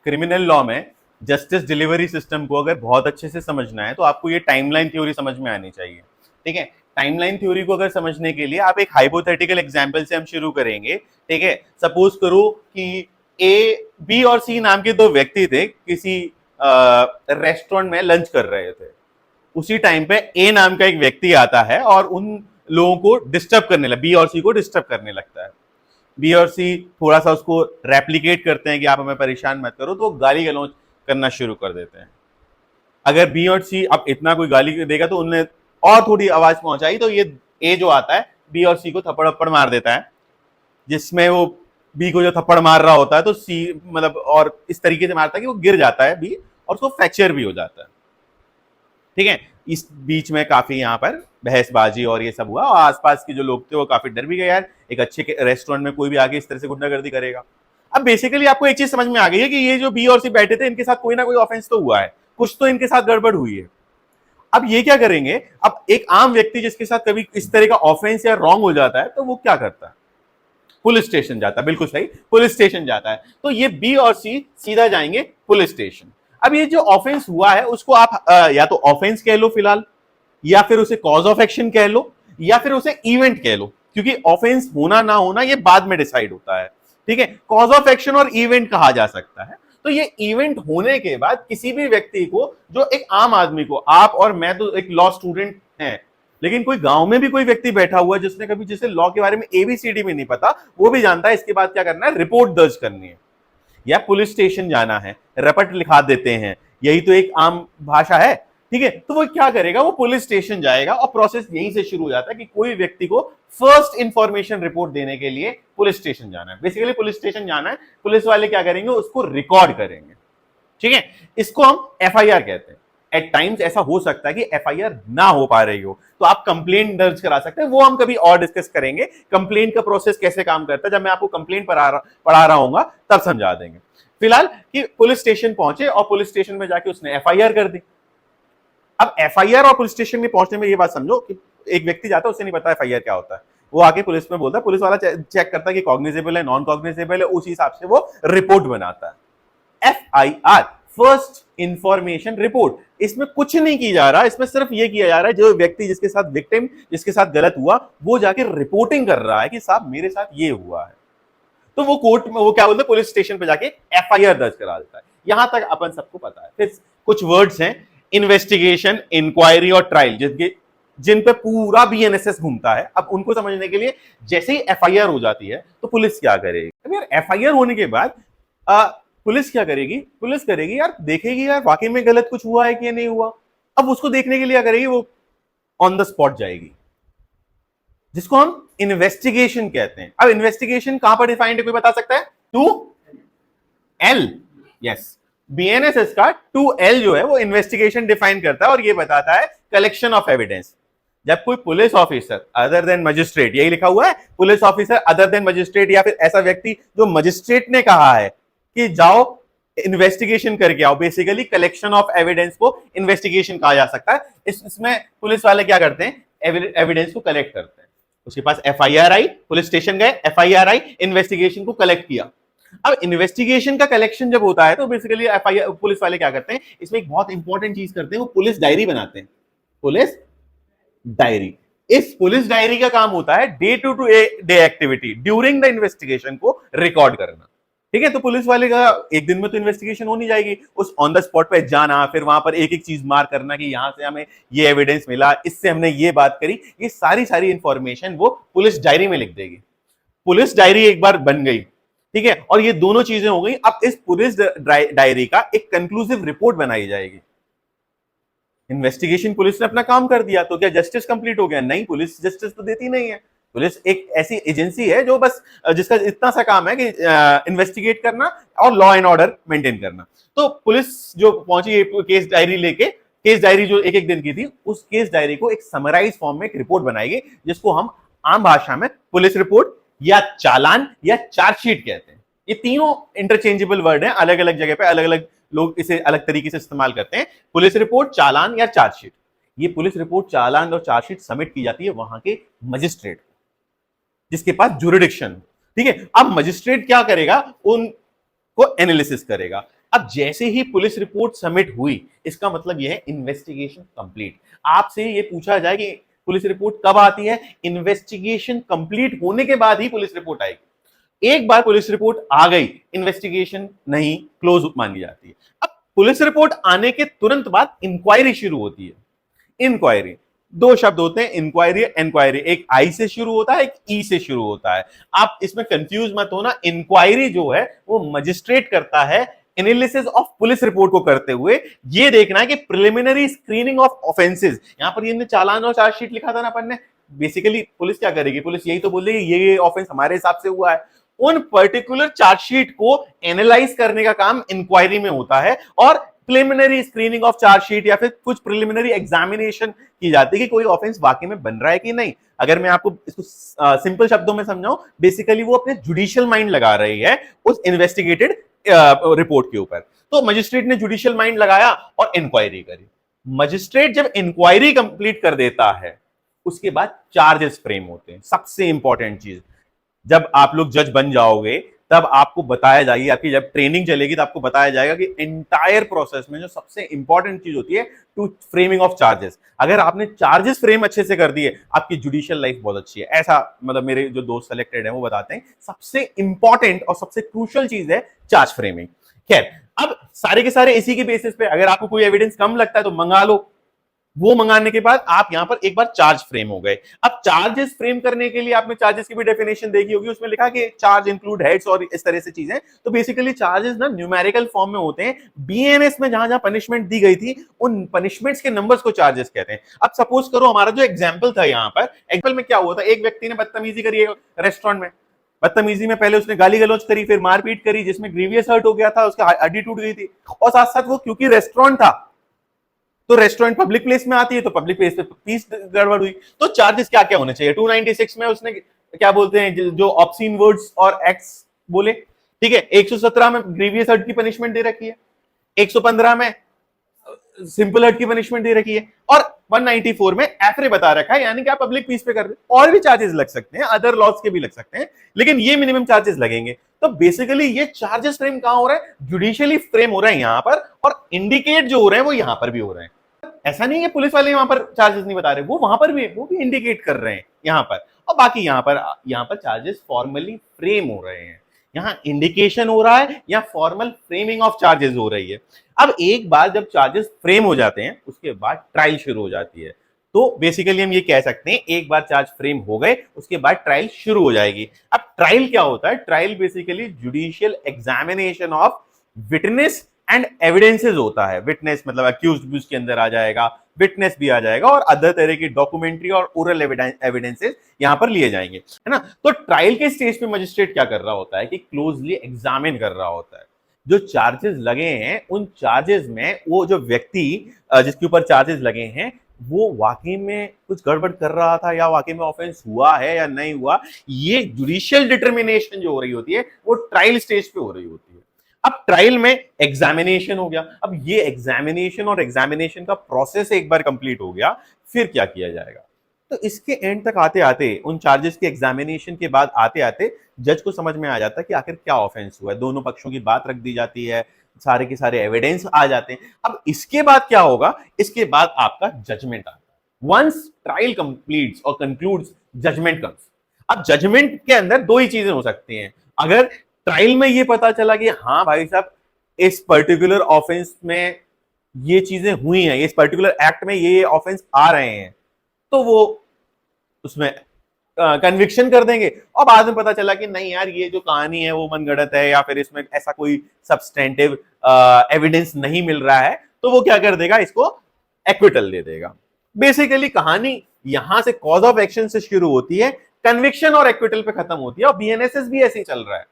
Criminal law में justice delivery system को अगर बहुत अच्छे से समझना है तो आपको ये टाइमलाइन थ्योरी समझ में आनी चाहिए। ठीक है, टाइमलाइन थ्योरी को अगर समझने के लिए आप एक हाइपोथेटिकल एग्जांपल से हम शुरू करेंगे। ठीक है, सपोज करो कि ए, बी और सी नाम के दो व्यक्ति थे, किसी रेस्टोरेंट में लंच कर रहे थे। उसी टाइम पे ए नाम का एक व्यक्ति आता है और उन लोगों को डिस्टर्ब करने लगता है, बी और सी को डिस्टर्ब करने लगता है। बी और सी थोड़ा सा उसको रेप्लिकेट करते हैं कि आप हमें परेशान मत करो, तो गाली गलौज करना शुरू कर देते हैं। अगर बी और सी अब इतना कोई गाली देगा तो उन्होंने और थोड़ी आवाज पहुंचाई तो ये ए जो आता है बी और सी को थप्पड़ थप्पड़ मार देता है, जिसमें वो बी को जो थप्पड़ मार रहा होता है तो सी मतलब और इस तरीके से मारता है कि वो गिर जाता है बी और उसको फ्रैक्चर भी हो जाता है। ठीक है, इस बीच में काफी यहाँ पर बहसबाजी और ये सब हुआ और आसपास के जो लोग थे वो काफी डर भी गए, यार एक अच्छे रेस्टोरेंट में कोई भी आगे इस तरह से गुंडागर्दी करेगा। अब बेसिकली आपको एक चीज समझ में आ गई है कि ये जो बी और सी बैठे थे इनके साथ कोई ना कोई ऑफेंस तो हुआ है, कुछ तो इनके साथ गड़बड़ हुई है। अब ये क्या करेंगे, अब एक आम व्यक्ति जिसके साथ कभी इस तरह का ऑफेंस या रॉन्ग हो जाता है तो वो क्या करता है, पुलिस स्टेशन जाता है। बिल्कुल सही, पुलिस स्टेशन जाता है। तो ये बी और सी सीधा जाएंगे पुलिस स्टेशन। अब ये जो ऑफेंस हुआ है उसको आप या तो ऑफेंस कह लो फिलहाल, या फिर उसे कॉज ऑफ एक्शन कह लो, या फिर उसे इवेंट कह लो, क्योंकि ऑफेंस होना ना होना ये बाद में डिसाइड होता है। ठीक है, कॉज ऑफ एक्शन और इवेंट कहा जा सकता है। तो ये इवेंट होने के बाद किसी भी व्यक्ति को, जो एक आम आदमी को, आप और मैं तो एक लॉ स्टूडेंट हैं, लेकिन कोई गांव में भी कोई व्यक्ति बैठा हुआ है जिसने कभी, जिसे लॉ के बारे में एबीसीडी में नहीं पता, वो भी जानता है इसके बाद क्या करना है, रिपोर्ट दर्ज करनी है या पुलिस स्टेशन जाना है, रपट लिखा देते हैं, यही तो एक आम भाषा है। ठीक है, तो वो क्या करेगा, वो पुलिस स्टेशन जाएगा और प्रोसेस यहीं से शुरू हो जाता है कि कोई व्यक्ति को फर्स्ट इंफॉर्मेशन रिपोर्ट देने के लिए पुलिस स्टेशन जाना है। बेसिकली पुलिस स्टेशन जाना है, पुलिस वाले क्या करेंगे, उसको रिकॉर्ड करेंगे। ठीक है, इसको हम एफआईआर कहते हैं। एट टाइम्स ऐसा हो सकता है कि एफआईआर ना हो पा रही हो तो आप कंप्लेंट दर्ज करा सकते हैं, वो हम कभी और डिस्कस करेंगे। कंप्लेंट का प्रोसेस कैसे काम करता है जब मैं आपको कंप्लेंट पढ़ा रहा हूंगा तब समझा देंगे। फिलहाल कि पुलिस स्टेशन पहुंचे और पुलिस स्टेशन में जाके उसने एफआईआर कर दी। अब एफआईआर और पुलिस स्टेशन में पहुंचने में ये बात समझो कि एक व्यक्ति जाता है, उसे नहीं पता एफआईआर क्या होता है, वो आके पुलिस में बोलता है, पुलिस वाला चेक करता है कि कॉग्निजेबल है, नॉन कॉग्निजेबल है, उसी हिसाब से वो रिपोर्ट बनाता है। एफआईआर, फर्स्ट इंफॉर्मेशन रिपोर्ट, इसमें कुछ नहीं किया जा रहा, इसमें सिर्फ ये किया जा रहा है जो व्यक्ति जिसके साथ विक्टिम, जिसके साथ गलत हुआ, वो जाके रिपोर्टिंग कर रहा है कि साहब मेरे साथ ये हुआ है। तो वो कोर्ट में, वो क्या बोलते हैं, पुलिस स्टेशन पे जाके एफआईआर दर्ज करा देता है। यहां तक अपन सबको पता है। फिर कुछ वर्ड्स हैं, इन्वेस्टिगेशन, इंक्वायरी और ट्रायल, जिन पे पूरा बीएनएसएस घूमता है। अब उनको समझने के लिए, जैसे ही एफआईआर हो जाती है तो पुलिस क्या करेगी, अब यार एफआईआर होने के बाद पुलिस क्या करेगी, पुलिस करेगी यार, देखेगी यार वाकई में गलत कुछ हुआ है कि नहीं हुआ। अब उसको देखने के लिए क्या करेगी, वो ऑन द स्पॉट जाएगी, जिसको हम इन्वेस्टिगेशन कहते हैं। अब इन्वेस्टिगेशन कहां पर डिफाइंड है, कोई बता सकता है? 2L, यस, बीएनएसएस का 2L जो है वो इन्वेस्टिगेशन डिफाइन करता है और ये बताता है कलेक्शन ऑफ एविडेंस। जब कोई police officer other than magistrate, यही लिखा हुआ है, police officer other than magistrate, या फिर ऐसा व्यक्ति जो मजिस्ट्रेट ने कहा है कि जाओ इन्वेस्टिगेशन करके आओ, बेसिकली कलेक्शन ऑफ एविडेंस को इन्वेस्टिगेशन कहा जा सकता है। इसमें पुलिस वाले क्या करते हैं, एविडेंस को कलेक्ट करते हैं। उसके पास एफआईआर आई, पुलिस स्टेशन गए, एफआईआर आई, इन्वेस्टिगेशन को कलेक्ट किया। अब इन्वेस्टिगेशन का कलेक्शन जब होता है तो बेसिकली एफआईआर, पुलिस वाले क्या करते हैं, इसमें एक बहुत इंपॉर्टेंट चीज करते हैं, वो पुलिस डायरी बनाते हैं। पुलिस डायरी, इस पुलिस डायरी का काम होता है day to day activity during the investigation को रिकॉर्ड करना। ठीक है, तो पुलिस वाले का एक दिन में तो इन्वेस्टिगेशन हो नहीं जाएगी, उस ऑन द स्पॉट पे जाना, फिर वहां पर एक एक चीज मार्क करना कि यहां से हमें ये एविडेंस मिला, इससे हमने ये बात करी, ये सारी इंफॉर्मेशन वो पुलिस डायरी में लिख देगी। पुलिस डायरी एक बार बन गई, ठीक है, और ये दोनों चीजें हो गई। अब इस पुलिस डायरी का एक कंक्लूसिव रिपोर्ट बनाई जाएगी। इन्वेस्टिगेशन पुलिस ने अपना काम कर दिया तो क्या जस्टिस कंप्लीट हो गया? नहीं, पुलिस जस्टिस तो देती नहीं है। पुलिस एक ऐसी एजेंसी है जो बस, जिसका इतना सा काम है कि इन्वेस्टिगेट करना और लॉ एंड ऑर्डर मेंटेन करना। तो पुलिस जो पहुंची केस डायरी लेके, केस डायरी जो एक एक दिन की थी, उस केस डायरी को एक समराइज फॉर्म में एक रिपोर्ट बनाएगी, जिसको हम आम भाषा में पुलिस रिपोर्ट या चालान या चार्जशीट कहते हैं। ये तीनों इंटरचेंजेबल वर्ड हैं, अलग अलग जगह पे अलग अलग लोग इसे अलग तरीके से इस्तेमाल करते हैं। पुलिस रिपोर्ट, चालान या चार्जशीट। ये पुलिस रिपोर्ट, चालान और चार्जशीट सबमिट की जाती है वहां के मजिस्ट्रेट, जिसके पास जुरिडिक्शन। ठीक है, अब मजिस्ट्रेट क्या करेगा, उनको एनालिसिस करेगा। अब जैसे ही पुलिस रिपोर्ट सबमिट हुई, इसका मतलब यह है इन्वेस्टिगेशन कंप्लीट। आपसे ये पूछा जाए कि पुलिस रिपोर्ट कब आती है, इन्वेस्टिगेशन कंप्लीट होने के बाद ही पुलिस रिपोर्ट आएगी। एक बार पुलिस रिपोर्ट आ गई, इन्वेस्टिगेशन नहीं, क्लोज मानी जाती है। अब पुलिस रिपोर्ट आने के तुरंत बाद इंक्वायरी शुरू होती है। इंक्वायरी, दो शब्द होते हैं, इंक्वायरी एनक्वायरी, एक आई से शुरू होता है, एक ई से शुरू होता है। आप इसमें कंफ्यूज मत होना। इंक्वायरी जो है वो मजिस्ट्रेट करता है, एनालिसिस ऑफ पुलिस रिपोर्ट को करते हुए ये देखना है कि प्रिलिमिनरी स्क्रीनिंग ऑफ ऑफेंसेस, यहां पर ये चालान और चार्जशीट लिखा था ना अपन ने, बेसिकली पुलिस क्या करेगी, पुलिस यही तो बोलेगी ये ऑफेंस हमारे हिसाब से हुआ है। उन पर्टिकुलर चार्जशीट को एनालाइज करने का काम इंक्वायरी में होता है और प्रिलिमिनरी स्क्रीनिंग ऑफ चार्जशीट या फिर कुछ प्रिलिमिनरी एग्जामिनेशन की जाती है कि कोई ऑफेंस वाकई में बन रहा है कि नहीं। अगर मैं आपको इसको सिंपल शब्दों में समझाऊं, बेसिकली वो अपने जुडिशियल माइंड लगा रही है उस इन्वेस्टिगेटेड रिपोर्ट के ऊपर। तो मजिस्ट्रेट ने जुडिशियल माइंड लगाया और इंक्वायरी करी। मजिस्ट्रेट जब इंक्वायरी कंप्लीट कर देता है, उसके बाद चार्जेस फ्रेम होते हैं। सबसे इंपॉर्टेंट चीज, जब आप लोग जज बन जाओगे तब आपको बताया जाएगी, आपकी जब ट्रेनिंग चलेगी तो आपको बताया जाएगा कि एंटायर प्रोसेस में जो सबसे इंपॉर्टेंट चीज होती है टू फ्रेमिंग ऑफ चार्जेस। अगर आपने चार्जेस फ्रेम अच्छे से कर दिए, आपकी जुडिशियल लाइफ बहुत अच्छी है। ऐसा मतलब मेरे जो दोस्त सेलेक्टेड हैं वो बताते हैं सबसे इंपॉर्टेंट और सबसे क्रूशियल चीज है चार्ज फ्रेमिंग। खैर, अब सारे के सारे इसी के बेसिस पे अगर आपको कोई एविडेंस कम लगता है तो मंगा लो। वो मंगाने के बाद आप यहां पर एक बार चार्ज फ्रेम हो गए। अब चार्जेस फ्रेम करने के लिए आपने चार्जेस की भी डेफिनेशन देखी होगी, उसमें लिखा कि चार्ज इंक्लूड हेड्स और इस तरह से चीजें। तो बेसिकली चार्जेस ना न्यूमेरिकल फॉर्म में होते हैं। बीएनएस में जहां जहां पनिशमेंट दी गई थी उन पनिशमेंट्स के नंबर्स को चार्जेस कहते हैं। अब सपोज करो हमारा जो एग्जाम्पल था, यहां पर एग्जाम्पल में क्या हुआ था, एक व्यक्ति ने बदतमीजी करी रेस्टोरेंट में। बदतमीजी में पहले उसने गाली गलौज करी, फिर मारपीट करी, जिसमें ग्रीवियस हर्ट हो गया था, उसकी हड्डी टूट गई थी। और साथ साथ वो क्योंकि रेस्टोरेंट था तो रेस्टोरेंट पब्लिक प्लेस में आती है, तो पब्लिक प्लेस पे पीस गड़बड़ हुई। तो चार्जेस क्या क्या होने चाहिए, 296 में उसने क्या बोलते हैं जो ऑब्सीन वर्ड्स और एक्ट्स बोले, ठीक है। 117 में ग्रीवियस हर्ट की पनिशमेंट दे रखी है, 115 में सिंपल हर्ट की पनिशमेंट दे रखी है, और 194 में एफरे बता रखा है, यानी कि आप पब्लिक पीस पे कर रहे। और भी चार्जेस लग सकते हैं, अदर लॉस के भी लग सकते हैं, लेकिन ये मिनिमम चार्जेस लगेंगे। तो बेसिकली ये चार्जेस फ्रेम कहां हो रहा है, जुडिशियली फ्रेम हो रहा है यहां पर, और इंडिकेट जो हो रहे हैं वो यहां पर भी हो रहे हैं। ऐसा नहीं है पुलिस वाले वहां पर चार्जेस नहीं बता रहे, वो वहां पर भी, वो भी इंडिकेट कर रहे हैं यहां पर। और बाकी यहां पर चार्जेस फॉर्मली फ्रेम हो रहे हैं, यहां इंडिकेशन हो रहा है या फॉर्मल फ्रेमिंग ऑफ चार्जेस हो रही है। अब एक बार जब चार्जेस फ्रेम हो जाते हैं उसके बाद ट्रायल शुरू हो जाती है। तो बेसिकली हम ये कह सकते हैं एक बार चार्ज फ्रेम हो गए उसके बाद ट्रायल शुरू हो जाएगी। अब ट्रायल क्या होता है, trial basically judicial examination of witness and evidences होता है। विटनेस मतलब अक्यूज्ड के अंदर आ जाएगा, विटनेस भी आ जाएगा, और अदर तरह की डॉक्यूमेंट्री और ओरल एविडेंसेस यहां पर लिए जाएंगे, है ना। तो ट्रायल के स्टेज पे मजिस्ट्रेट क्या कर रहा होता है कि क्लोजली एग्जामिन कर रहा होता है जो चार्जेस लगे हैं। उन चार्जेस में वो जो व्यक्ति जिसके ऊपर चार्जेस लगे हैं वो वाकई में कुछ गड़बड़ कर रहा था या वाकई में ऑफेंस हुआ है या नहीं हुआ, ये जुडिशियल डिटर्मिनेशन जो हो रही होती है वो ट्रायल स्टेज पे हो रही होती है। अब ट्रायल में एग्जामिनेशन हो गया। अब ये एग्जामिनेशन और एग्जामिनेशन का प्रोसेस एक बार कंप्लीट हो गया, फिर क्या किया जाएगा। तो इसके एंड तक आते आते, उन चार्जेस के एग्जामिनेशन के बाद आते आते जज को समझ में आ जाता है कि आखिर क्या ऑफेंस हुआ है। दोनों पक्षों की बात रख दी जाती है, सारे के सारे एविडेंस आ जाते हैं। अब इसके बाद क्या होगा, इसके बाद आपका जजमेंट आता है। वंस ट्रायल कंप्लीट्स और कंक्लूड्स, जजमेंट कम्स। अब जजमेंट के अंदर दो ही चीजें हो सकती हैं। अगर ट्रायल में ये पता चला कि हाँ भाई साहब इस पर्टिकुलर ऑफेंस में ये चीजें हुई हैं, इस पर्टिकुलर एक्ट में ये ऑफेंस आ रहे हैं, तो वो उसमें कन्विक्शन कर देंगे। और बाद में पता चला कि नहीं यार ये जो कहानी है वो मनगढ़ंत है या फिर इसमें ऐसा कोई सब्सटेंटिव एविडेंस नहीं मिल रहा है, तो वो क्या कर देगा, इसको एक्विटल दे देगा। बेसिकली कहानी यहां से कॉज ऑफ एक्शन से शुरू होती है, कन्विक्शन और एक्विटल पे खत्म होती है। और बीएनएसएस भी ऐसे ही चल रहा है।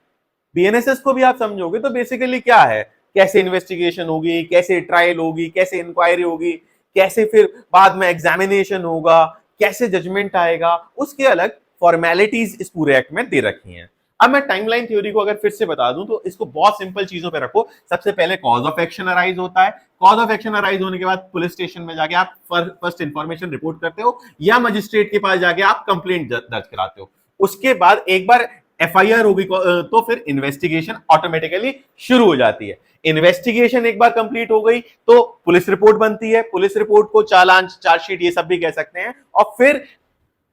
बीएनएसएस को भी आप समझोगे तो बेसिकली क्या है, कैसे इन्वेस्टिगेशन होगी, कैसे ट्रायल होगी, कैसे इंक्वायरी होगी, कैसे फिर बाद में एग्जामिनेशन होगा, कैसे जजमेंट आएगा, उसके अलग फॉर्मेलिटीज इस पूरे एक्ट में दे रखी हैं। अब मैं टाइमलाइन थ्योरी को अगर फिर से बता दूं तो इसको बहुत सिंपल चीजों पे रखो। सबसे पहले कॉज ऑफ एक्शन अराइज होता है। कॉज ऑफ एक्शन अराइज होने के बाद पुलिस स्टेशन में जाके आप फर्स्ट इंफॉर्मेशन रिपोर्ट करते हो या मजिस्ट्रेट के पास जाके आप कंप्लेंट दर्ज कराते हो। उसके बाद एक बार एफआईआर होगी तो फिर इन्वेस्टिगेशन ऑटोमेटिकली शुरू हो जाती है। इन्वेस्टिगेशन एक बार कंप्लीट हो गई तो पुलिस रिपोर्ट बनती है, पुलिस रिपोर्ट को चालान, चार्जशीट ये सब भी कह सकते हैं, और फिर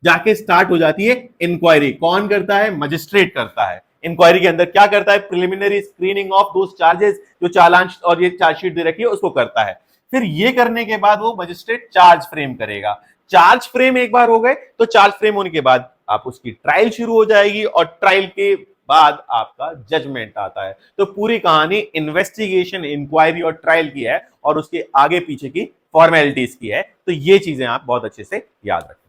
जाके स्टार्ट हो जाती है इंक्वायरी। कौन करता है? मजिस्ट्रेट करता है। इंक्वायरी के अंदर क्या करता है? Preliminary screening of those charges, जो चालान और ये चार्जशीट दे रखी है उसको करता है। फिर ये करने के बाद वो मजिस्ट्रेट चार्ज फ्रेम करेगा। चार्ज फ्रेम एक बार हो गए तो चार्ज फ्रेम होने के बाद आप उसकी ट्रायल शुरू हो जाएगी, और ट्रायल के बाद आपका जजमेंट आता है। तो पूरी कहानी इन्वेस्टिगेशन, इंक्वायरी और ट्रायल की है, और उसके आगे पीछे की फॉर्मेलिटीज की है। तो ये चीजें आप बहुत अच्छे से याद रखें।